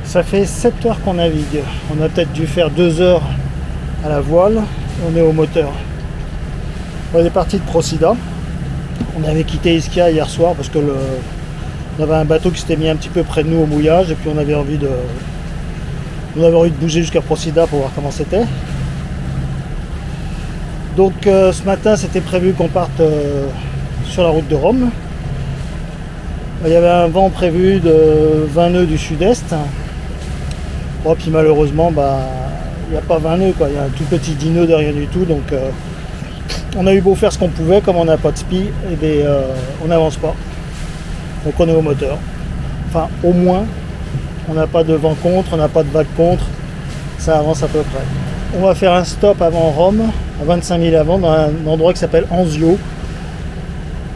Ça fait 7 heures qu'on navigue. On a peut-être dû faire 2 heures à la voile. On est au moteur. On est parti de Procida. On avait quitté Ischia hier soir parce que on avait un bateau qui s'était mis un petit peu près de nous au mouillage et puis on avait envie de bouger jusqu'à Procida pour voir comment c'était. Donc ce matin c'était prévu qu'on parte sur la route de Rome. Il y avait un vent prévu de 20 nœuds du sud-est. Bon, puis malheureusement il n'y a pas 20 nœuds quoi. Il y a un tout petit 10 nœuds de rien du tout. Donc on a eu beau faire ce qu'on pouvait, comme on n'a pas de spi, et on n'avance pas. Donc on est au moteur. Enfin au moins on n'a pas de vent contre, on n'a pas de vague contre, ça avance à peu près. On va faire un stop avant Rome, à 25 000 avant, dans un endroit qui s'appelle Anzio.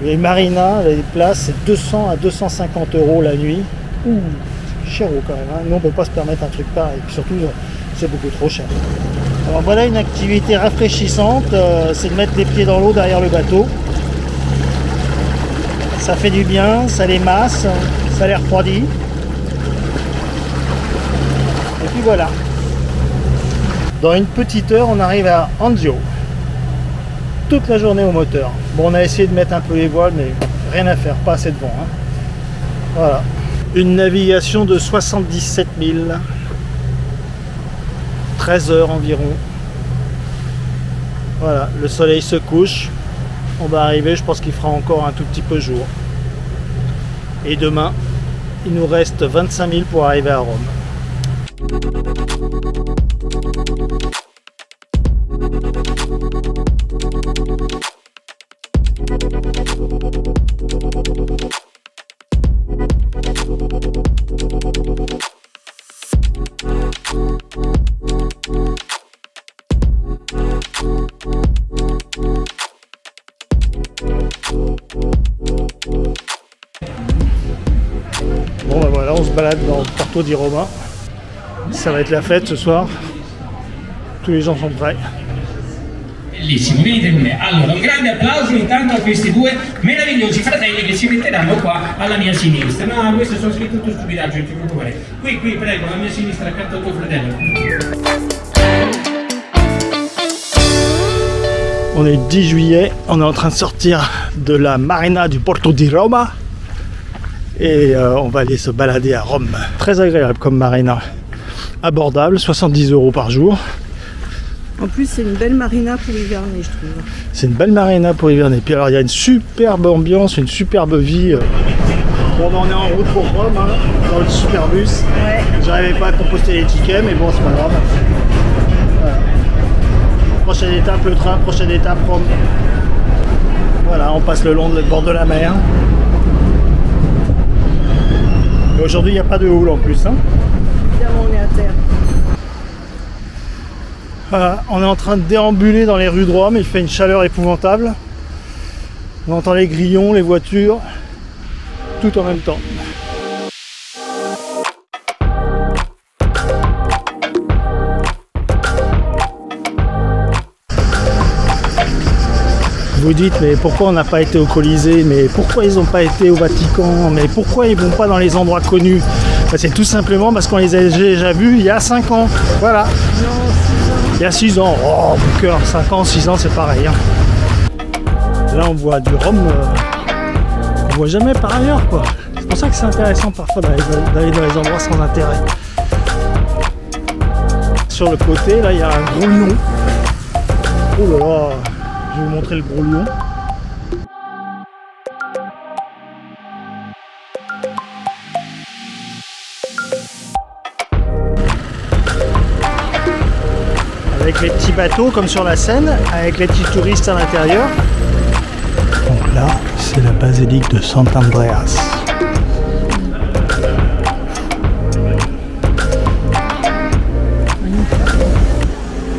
Les marinas, les places, c'est 200 à 250 € la nuit. Ouh, cher quand même, hein. Nous on ne peut pas se permettre un truc pareil, et puis surtout c'est beaucoup trop cher. Alors voilà une activité rafraîchissante, c'est de mettre les pieds dans l'eau derrière le bateau. Ça fait du bien, ça les masse, ça les refroidit. Et puis voilà. Dans une petite heure, on arrive à Anzio. Toute la journée au moteur. Bon, on a essayé de mettre un peu les voiles, mais rien à faire, pas assez de vent, hein. Voilà. Une navigation de 77 000. 13 heures environ. Voilà, le soleil se couche. On va arriver, je pense qu'il fera encore un tout petit peu jour. Et demain, il nous reste 25 000 pour arriver à Rome. Bon ben voilà, on se balade dans Porto di Roma. Ça va être la fête ce soir. Tous les gens sont prêts. Bellissimo, venite. Allora, un grande applauso intanto a questi due meravigliosi fratelli che si metteranno qua alla mia sinistra. No, questo sono scritto tutto stupidaggio, non ti preoccupare. Qui, prego, alla mia sinistra, accanto al tuo fratello. On est le 10 juillet, on est en train de sortir de la marina du Porto di Roma et on va aller se balader à Rome. Très agréable comme marina, abordable, 70 € par jour. En plus, c'est une belle marina pour hiverner, je trouve. C'est une belle marina pour hiverner. Puis alors, il y a une superbe ambiance, une superbe vie. Bon, on est en route pour Rome, hein, dans le Superbus. Ouais. J'arrivais pas à composter les tickets, mais bon, c'est pas grave. Voilà. Prochaine étape, le train. Prochaine étape, Rome. Voilà, on passe le long du bord de la mer. Et aujourd'hui, il n'y a pas de houle en plus. Hein. Évidemment, on est à terre. Voilà, on est en train de déambuler dans les rues de Rome, il fait une chaleur épouvantable. On entend les grillons, les voitures, tout en même temps. Vous dites, mais pourquoi on n'a pas été au Colisée? Mais pourquoi ils n'ont pas été au Vatican? Mais pourquoi ils ne vont pas dans les endroits connus? Ben, c'est tout simplement parce qu'on les a déjà vus il y a 5 ans. Voilà. Il y a 6 ans. Oh, mon cœur, 5 ans, 6 ans, c'est pareil. Hein. Là, on voit du Rome qu'on voit jamais par ailleurs, quoi. C'est pour ça que c'est intéressant parfois d'aller dans les endroits sans intérêt. Sur le côté, là, il y a un gros lion. Oh là là, je vais vous montrer le gros lion. Avec les petits bateaux comme sur la Seine, avec les petits touristes à l'intérieur. Donc là, c'est la basilique de Sant'Andreas.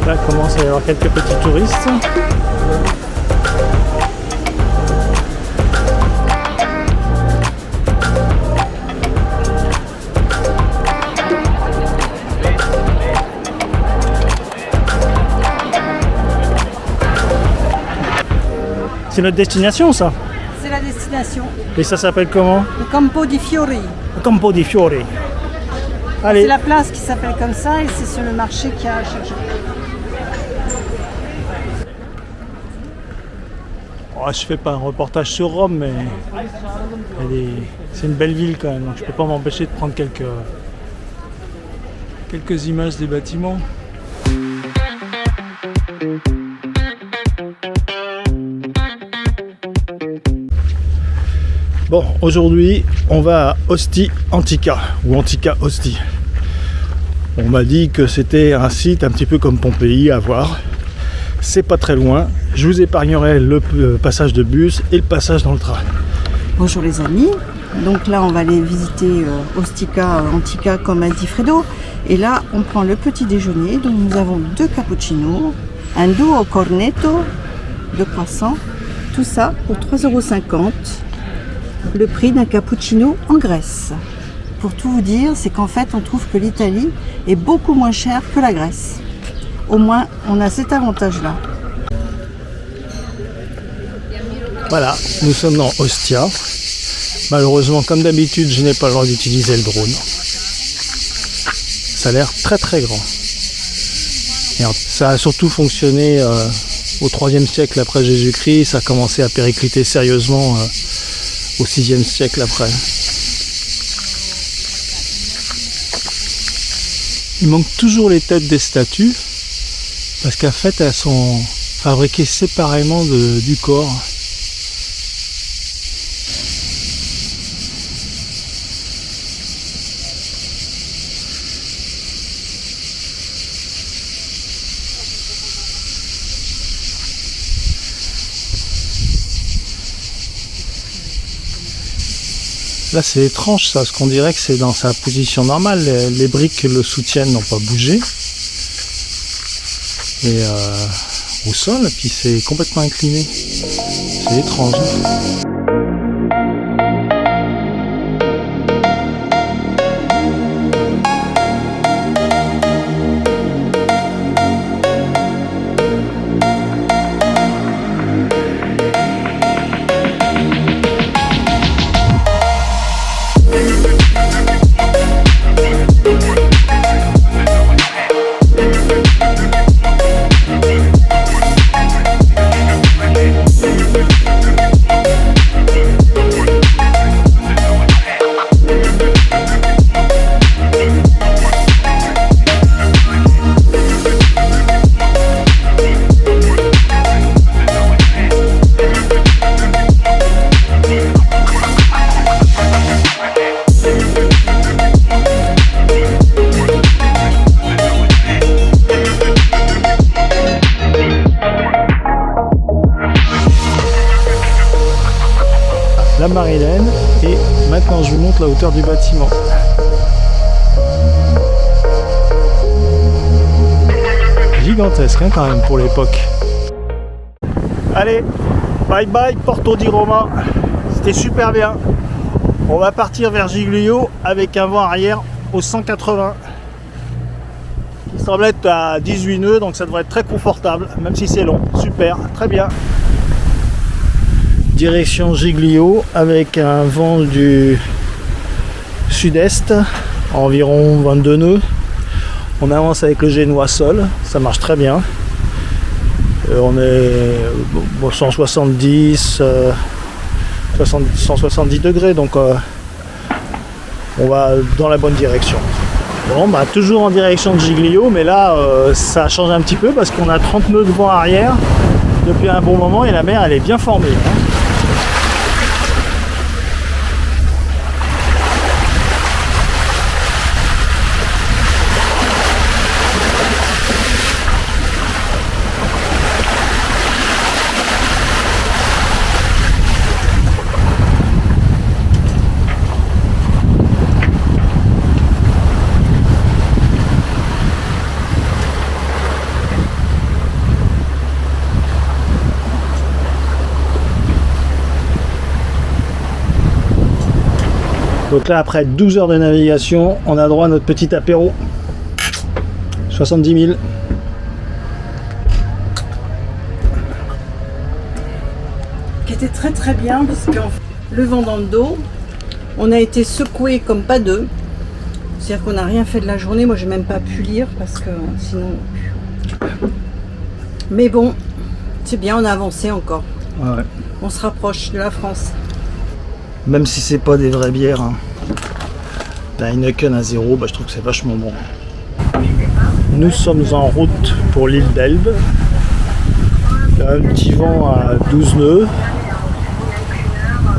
Là commence à y avoir quelques petits touristes. C'est notre destination, ça. C'est la destination. Et ça s'appelle comment? Le Campo di Fiori. Le Campo di Fiori. Allez. C'est la place qui s'appelle comme ça et c'est sur le marché qu'il y a chaque jour. Oh, je fais pas un reportage sur Rome, mais c'est une belle ville quand même, donc je peux pas m'empêcher de prendre quelques images des bâtiments. Bon, aujourd'hui, on va à Ostie Antica, ou Antica Ostie. On m'a dit que c'était un site un petit peu comme Pompéi à voir. C'est pas très loin. Je vous épargnerai le passage de bus et le passage dans le train. Bonjour les amis. Donc là, on va aller visiter Ostica Antica comme a dit Fredo. Et là, on prend le petit déjeuner. Donc nous avons 2 cappuccinos, un duo cornetto, 2 croissants. Tout ça pour 3,50 €. Le prix d'un cappuccino en Grèce. Pour tout vous dire, c'est qu'en fait, on trouve que l'Italie est beaucoup moins chère que la Grèce. Au moins, on a cet avantage-là. Voilà, nous sommes dans Ostia. Malheureusement, comme d'habitude, je n'ai pas le droit d'utiliser le drone. Ça a l'air très très grand. Et ça a surtout fonctionné au 3e siècle après Jésus-Christ. Ça a commencé à péricliter sérieusement au 6e siècle après. Il manque toujours les têtes des statues, parce qu'en fait elles sont fabriquées séparément du corps. Là c'est étrange ça, parce qu'on dirait que c'est dans sa position normale, les briques qui le soutiennent n'ont pas bougé. Et au sol, puis c'est complètement incliné. C'est étrange. La Marilène, et maintenant je vous montre la hauteur du bâtiment. Gigantesque hein, quand même pour l'époque. Allez, bye bye Porto di Roma, c'était super bien. On va partir vers Giglio avec un vent arrière au 180 qui semble être à 18 nœuds, donc ça devrait être très confortable même si c'est long. Super, très bien. Direction Giglio avec un vent du sud-est, environ 22 nœuds. On avance avec le génois sol, ça marche très bien. On est 170 degrés, donc on va dans la bonne direction. Bon, bah, toujours en direction de Giglio, mais là ça change un petit peu parce qu'on a 30 nœuds de vent arrière depuis un bon moment et la mer elle est bien formée. Hein. Donc là, après 12 heures de navigation, on a droit à notre petit apéro. 70 000. Qui était très très bien parce que le vent dans le dos, on a été secoué comme pas deux. C'est-à-dire qu'on n'a rien fait de la journée. Moi, j'ai même pas pu lire parce que sinon. Mais bon, c'est bien, on a avancé encore. Ouais. On se rapproche de la France. Même si c'est pas des vraies bières, hein. La Heineken à 0, bah, je trouve que c'est vachement bon. Nous sommes en route pour l'île d'Elbe. Il y a un petit vent à 12 nœuds.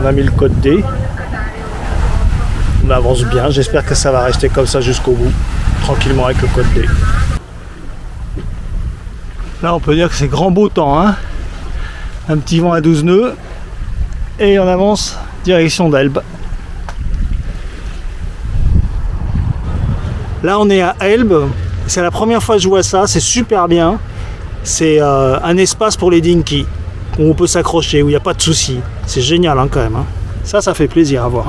On a mis le code D. On avance bien, j'espère que ça va rester comme ça jusqu'au bout, tranquillement avec le code D. Là on peut dire que c'est grand beau temps, hein. Un petit vent à 12 nœuds et on avance direction d'Elbe. Là on est à Elbe, c'est la première fois que je vois ça, c'est super bien. C'est un espace pour les dinky où on peut s'accrocher, où il n'y a pas de soucis. C'est génial hein, quand même. Hein. Ça fait plaisir à voir.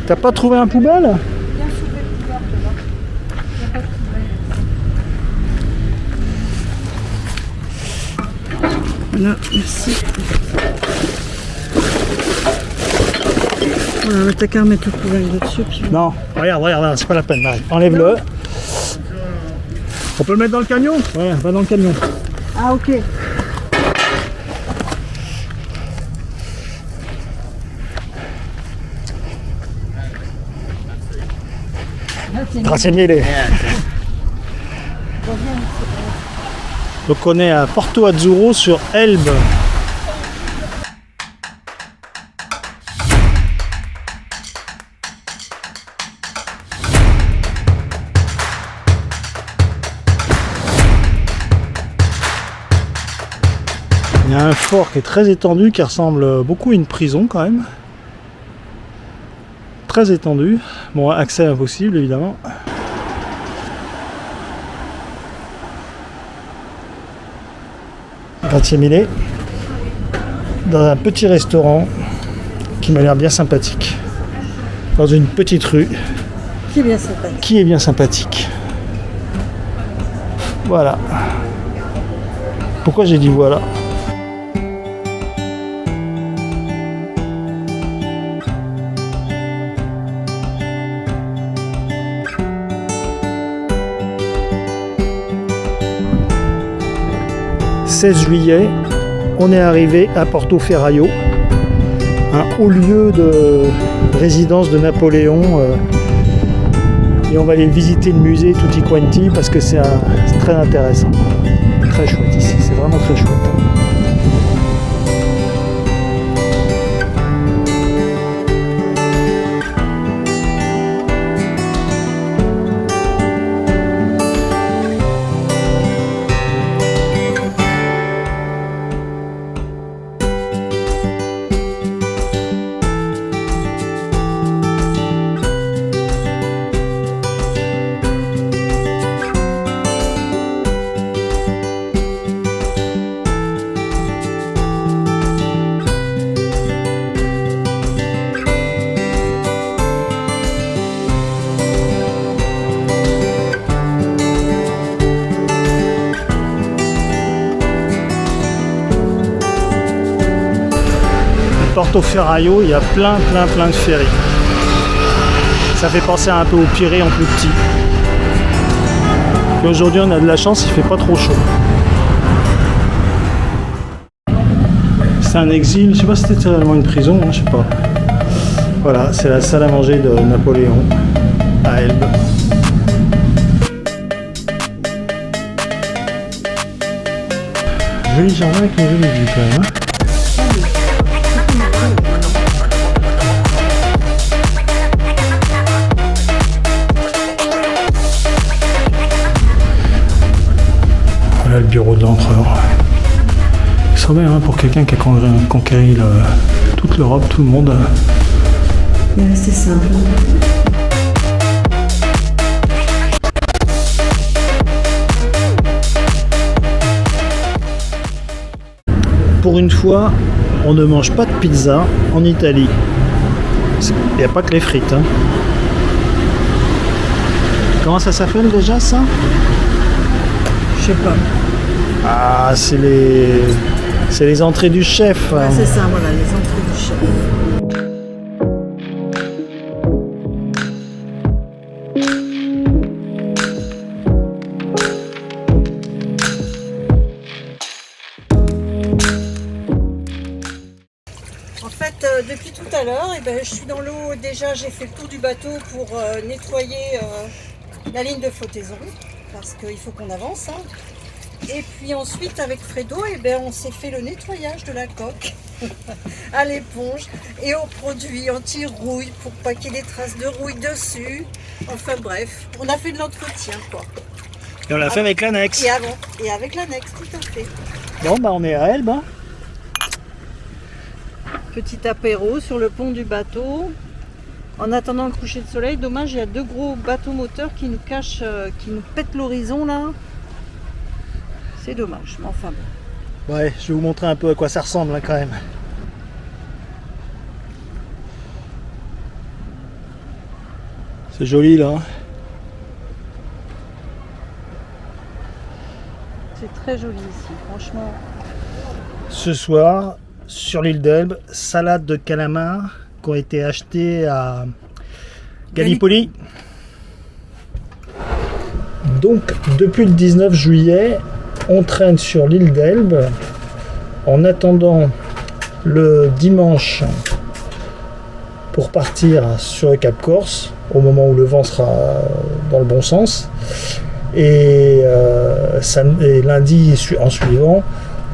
T'as pas trouvé un poubelle? Voilà, merci. Voilà, t'as qu'à remettre le poubelle dessus. Puis... Non, regarde, c'est pas la peine. Enlève-le. On peut le mettre dans le camion? Ouais, va dans le camion. Ah, ok. Grazie mille. Donc on est à Porto Azzurro sur Elbe. Il y a un fort qui est très étendu, qui ressemble beaucoup à une prison quand même. Très étendu. Bon, accès impossible évidemment. Grazie mille. Dans un petit restaurant qui m'a l'air bien sympathique. Dans une petite rue. Qui est bien sympathique. Qui est bien sympathique. Voilà. Pourquoi j'ai dit voilà? Le 16 juillet, on est arrivé à Portoferraio, un haut lieu de résidence de Napoléon, et on va aller visiter le musée Tutti Quanti parce que c'est très intéressant, très chouette ici, c'est vraiment très chouette. Portoferraio, il y a plein de ferries. Ça fait penser un peu au Pirée en plus petit. Et aujourd'hui on a de la chance, il fait pas trop chaud. C'est un exil, je sais pas si c'était réellement une prison, hein, je sais pas. Voilà, c'est la salle à manger de Napoléon à Elbe. Joli jardin avec une jolie vue quand même. Hein. Voilà le bureau de l'empereur. Il serait bien hein, pour quelqu'un qui a conquéri toute l'Europe, tout le monde. Il est resté simple. Pour une fois, on ne mange pas de pizza en Italie. Il n'y a pas que les frites. Hein. Comment ça s'appelle déjà ça? Je sais pas. Ah, c'est les entrées du chef. Ouais, c'est ça, voilà, les entrées du chef. depuis tout à l'heure, je suis dans l'eau. Déjà, j'ai fait le tour du bateau pour nettoyer la ligne de flottaison, parce qu'il faut qu'on avance. Hein. Et puis ensuite, avec Fredo, on s'est fait le nettoyage de la coque à l'éponge et aux produits anti-rouille pour pas qu'il y ait des traces de rouille dessus. Enfin bref, on a fait de l'entretien, quoi. Et on l'a fait avec l'annexe. Et avec l'annexe, tout à fait. Bon, bah on est à Elbe. Hein. Petit apéro sur le pont du bateau. En attendant le coucher de soleil, dommage, il y a 2 gros bateaux moteurs qui nous cachent, qui nous pètent l'horizon là. C'est dommage, mais enfin bon. Ouais, je vais vous montrer un peu à quoi ça ressemble hein, quand même. C'est joli là. Hein. C'est très joli ici, franchement. Ce soir, sur l'île d'Elbe, salade de calamars qui ont été achetées à Gallipoli. Donc, depuis le 19 juillet, on traîne sur l'île d'Elbe en attendant le dimanche pour partir sur le Cap Corse au moment où le vent sera dans le bon sens et lundi en suivant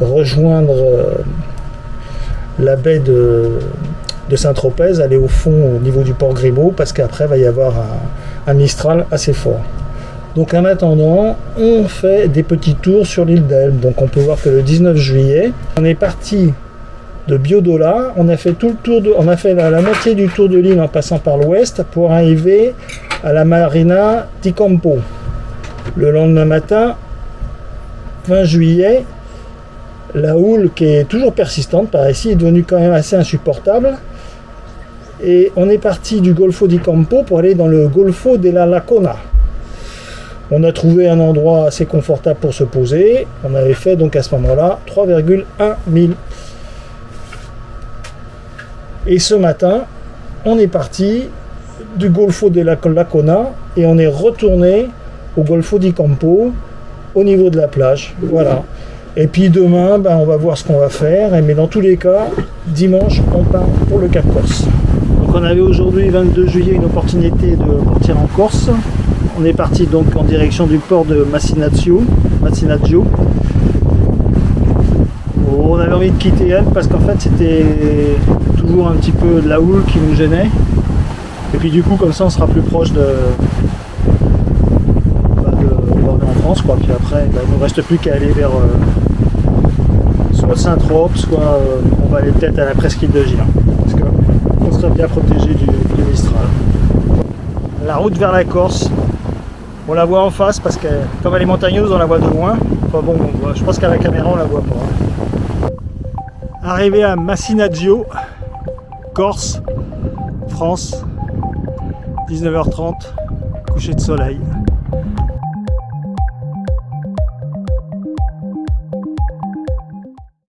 rejoindre la baie de Saint-Tropez, aller au fond au niveau du port Grimaud parce qu'après il va y avoir un Mistral assez fort. Donc en attendant, on fait des petits tours sur l'île d'Elbe. Donc on peut voir que le 19 juillet, on est parti de Biodola, on a fait tout le tour on a fait la moitié du tour de l'île en passant par l'ouest pour arriver à la marina di Campo. Le lendemain matin, 20 juillet, la houle qui est toujours persistante par ici est devenue quand même assez insupportable. Et on est parti du Golfo di Campo pour aller dans le Golfo della Lacona. On a trouvé un endroit assez confortable pour se poser. On avait fait donc à ce moment-là 3,1 milles. Et ce matin, on est parti du Golfo della Lacona et on est retourné au Golfo di Campo au niveau de la plage. Voilà. Et puis demain, on va voir ce qu'on va faire. Mais dans tous les cas, dimanche, on part pour le Cap Corse. Donc on avait aujourd'hui, 22 juillet, une opportunité de partir en Corse. On est parti donc en direction du port de Massinazzo. On avait envie de quitter Elbe parce qu'en fait c'était toujours un petit peu de la houle qui nous gênait. Et puis du coup comme ça on sera plus proche de en France quoi. Puis après il ne nous reste plus qu'à aller vers soit Saint-Trope, soit on va aller peut-être à la presqu'île de Gien. Parce qu'on sera bien protégé du Mistral. La route vers la Corse. On la voit en face parce que comme elle est montagneuse on la voit de loin. Enfin bon, je pense qu'à la caméra on la voit pas. Arrivé à Massinazzo, Corse, France, 19h30, coucher de soleil.